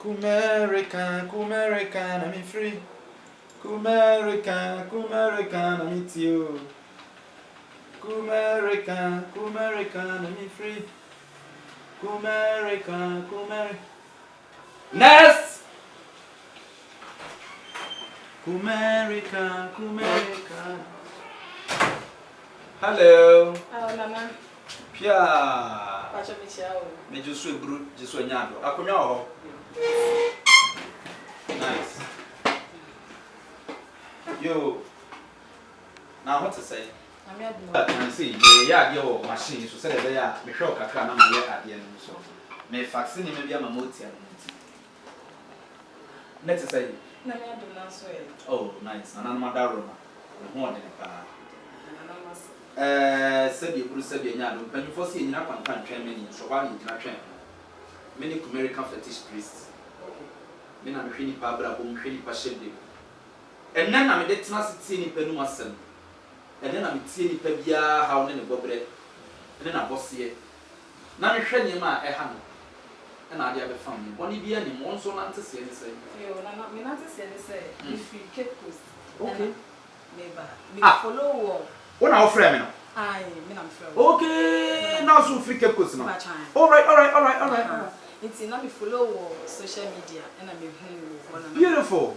Kumerica, Kumerica, I'm free. Kumerica, Kumerica, I'm you. Kumerica, Kumerica, I'm free. Kumerica, Kumerica. Nest! Kumerica, Kumerica. Hello. Oh, Nana. Pia. Pacha Michao. Me just so brute, just so nyado. Akonya. Nice. Yo. Now what to say? I see. Yeah, your machine. So say there. Me show kakra na me at the end so. Me vaccine me bia mamotia. Net to say. Na me adu na so e. Oh, nice. Na na madaro na. Ho de pa. Sabi buru sabi nya do panifo se nyina kwankan twen me ni so ba ni nyina twen me ni Komerica Fetish priest me na me hwini pa bra bo hwini pa shede enna na me de tena se ni panu asem enna na me tie ni pa bia ha wo ne bobre enna na bose na me hwe ni ma e ha no enna ade abe fam ni boni bia ni mo nso na ntese ni se yo na me na ntese ni se if you keep post okay me ba me follow wo what now friend me no Aye, me am friend. Okay, now so free keep course now. All right. It's not me follow social media and I me who Beautiful.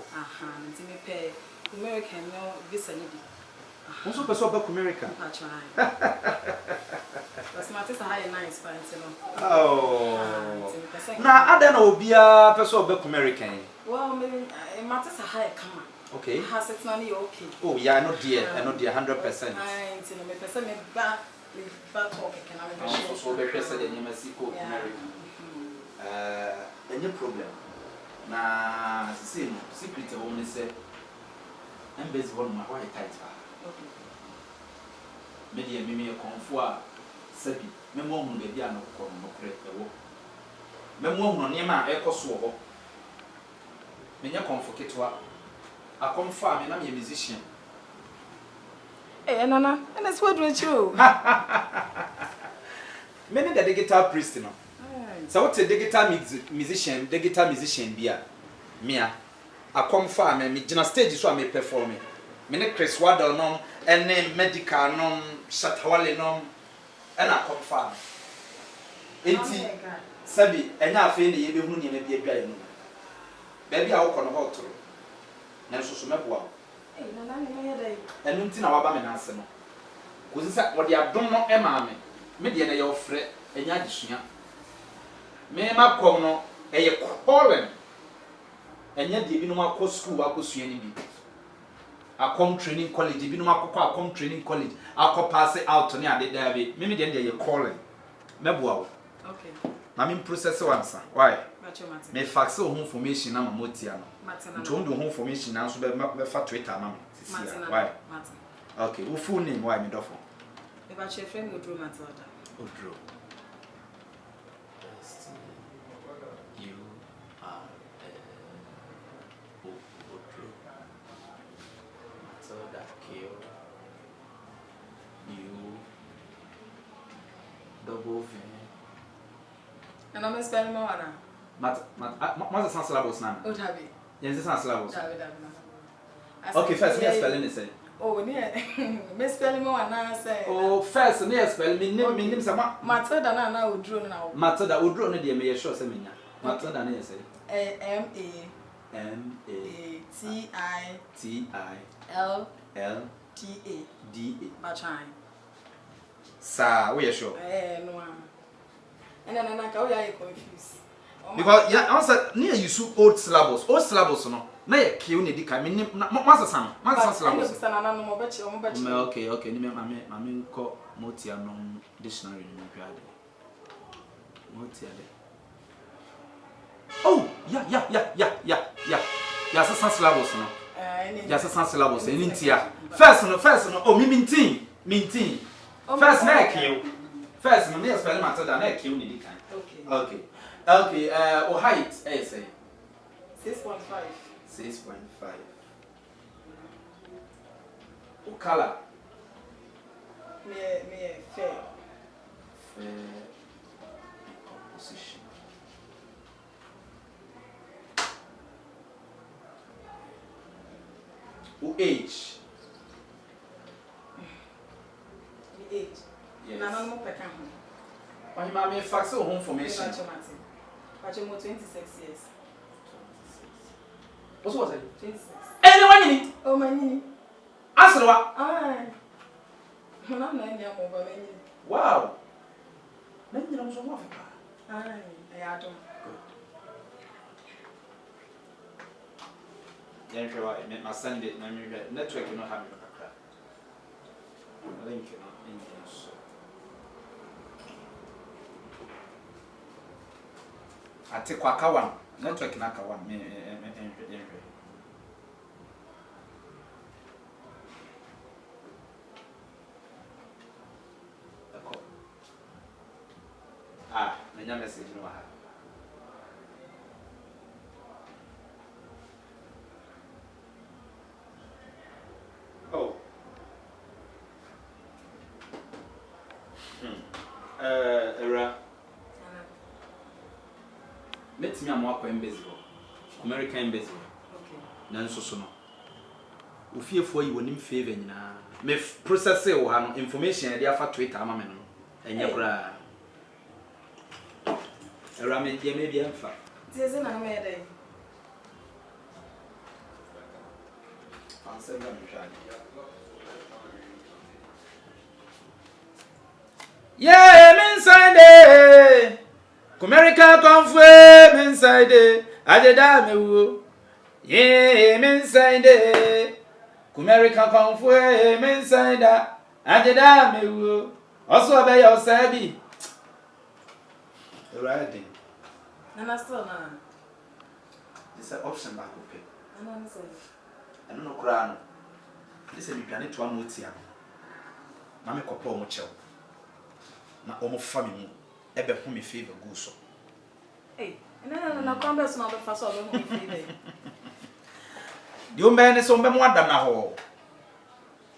It's me pay Komerica no visa ni bi. Also person about Komerica. That's my sister high nice fine no. Oh. Na ada na obia person about Komerica. Well, me my sister high come. Okay. Has it money okay? Oh yeah, I know dear 100%. I see me person me ba talk can I be so be person dey nyama si ko Komerica. Any problem. Na see no secret e won say embassy one ma why tight ba. Okay. Me dey me Komfo a sabi me mo hu be bia na ko no kre e wo. Me mo hu no nyama e koso ho. Me nya Komfo ketwa a Komfo me na me musician. Eh Nana, and that's what we true. Many the digital priest no. So what a digital musician bia. Mia a Komfo me gina stage so me perform. Me ne Chris Waddle nom ene medical nom Shatawale nom and a Komfo. Enti sabi enya afi ne ye be hu ne na bia dwae no. Baby a wo kono hot ro. Na so so meboa. Eh Nana me ye dai. Enu nti na waba me na ase no. Kozi sa wo de adom no e ma me de na ye ofre enya adesua. Me ma kom no eye calling. Enya de bi no akọ school akosua ni bi. Akom training college bi no akọ akom training college akọ pass out ne ade da bi. Me de ye calling. Meboa wo. Okay. Na me process wansa. Why? Me fax ho information na mamotia no. Nto ndo ho information na so be fa Twitter na me. Why? Okay, who full name why me dofo? Me ba che friend Odro Matilda. Odro. You are Odro. Matilda kill. You double V. And I'm spelling my one. What's the syllables now? Oteele. Yes, it's not syllables. David. Okay, first me spelling it say. Oh, near. Me spelling my one now say. Oh, first me spell me name sama. Matilda na Odro now. Matilda Odro no dey me sure say me nya. Matilda na say. M A T I L T A. Bachan. Sa, we sure. No. And then I can we confused. Because yeah, answer near you so old syllables. Old syllables no. Na ye kill ni di kan me masa sam. Masa syllables. Okay, ni me mame ko motia no dictionary ni hwade. Motia de. Oh, yeah. Ya sa syllables no. Ya sa syllables ni ntia. First no. Oh, mintin. First na kill. First no me spell matter da na kill ni di kan. Okay, or height, say 6.5. 6.5. Or color? Me fair. Fair composition. Who age? The age. Yes. Na no peka ho. Why ma me fax home information? Pacho mo 26 years. What's what? 26. Anyone in it? Oh mani. Answer what? Ah. Na na nya mo ba mani. Wow. Na nyina mo so mo afa. Ah, I adom. Yeah, my Sunday, my network, you know, have a crack. Link, you know, Indians. I take Wakawan, network in Akawan, me. Ah, my message, you know, oh. Era. Let me am work embassy. Komerica embassy. Okay. Nanso so no. Ofiefo yi wonim favor nyina. Me process e wo ha no information e dey afa Twitter ama me no. Enye kura. Era me dey me bi amfa. Tiese na me dey. Answer na me try. Yeah, me inside Komerica Komfo me inside Ajeda me wo. Yeah, me inside Komerica Komfo me inside Ajeda me wo. Also be your sabi. Right. Na still na. This is option back up. Na say. I don't know cry no. This is me plan to am otia. Na me kopo mo chew. Na omo family ebe hu me favor go so. Eh, na kwamba so na be fa so be hu me favor. Di o me ne so be mo adam na ho.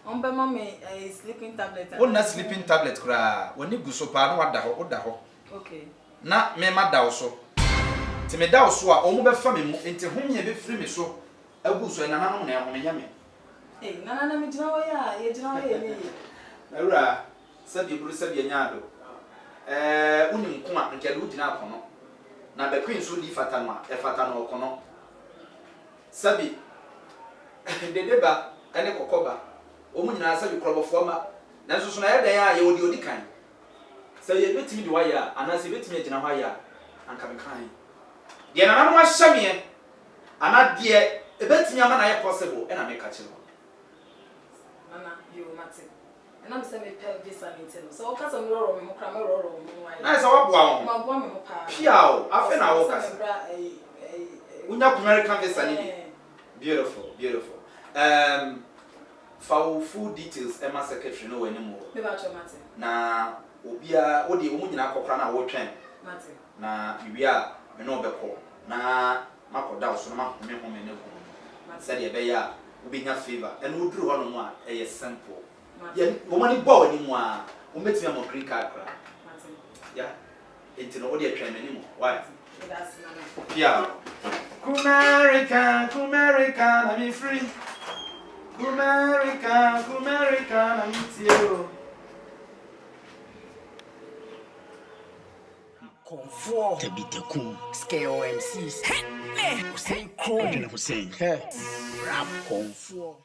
On be me sleeping tablet. O na sleeping tablet kra. Woni gu so pa na wada ho, oda ho. Okay. Na me ma da so. Ti me da so a omo be fa me mu enti humye be firi me so. Agu so na nanom na ho me nya me. Eh, na me jina wo ya, ye jina wo ye ni. Ewra, sabi buru sabi nya do. Unim kuma nke do jina akono. Na be queen so di fata no a, e fata no okono. Sabi dedeba ene kokoba. Omu nyina sabi krobofo ma. Na so so na ye den a ye odi kan. Say ye betimi di waya, ana se betimi jina waya, anka me kan. De na nanom ahya me ana de e betimi ama na ye possible e na me ka chiro. Nana, you mate. And I'm saying this and it. So, because I'm roaring, I'm cramming roaring. Nice, I want my woman. Piao, I feel now. Unya Komerica visa. Beautiful, beautiful. For full details, Emma secretary no anymore. Na obia odi omu nyina akokra na wo twen. Mate. Na bibia me no beko. Na makoda so na mahome home ne ko. Said ye be ya ubinya favor and we drew one more a simple. Yeah, woman bow anymore. We met me on green card. Yeah, it's no audio train anymore. Why? Yeah, Komerica, Komerica, I'm free. Komerica, Komerica, I'm you. Komfo Tabitakum Scale MCs Hussein Crow Hussein Rap Komfo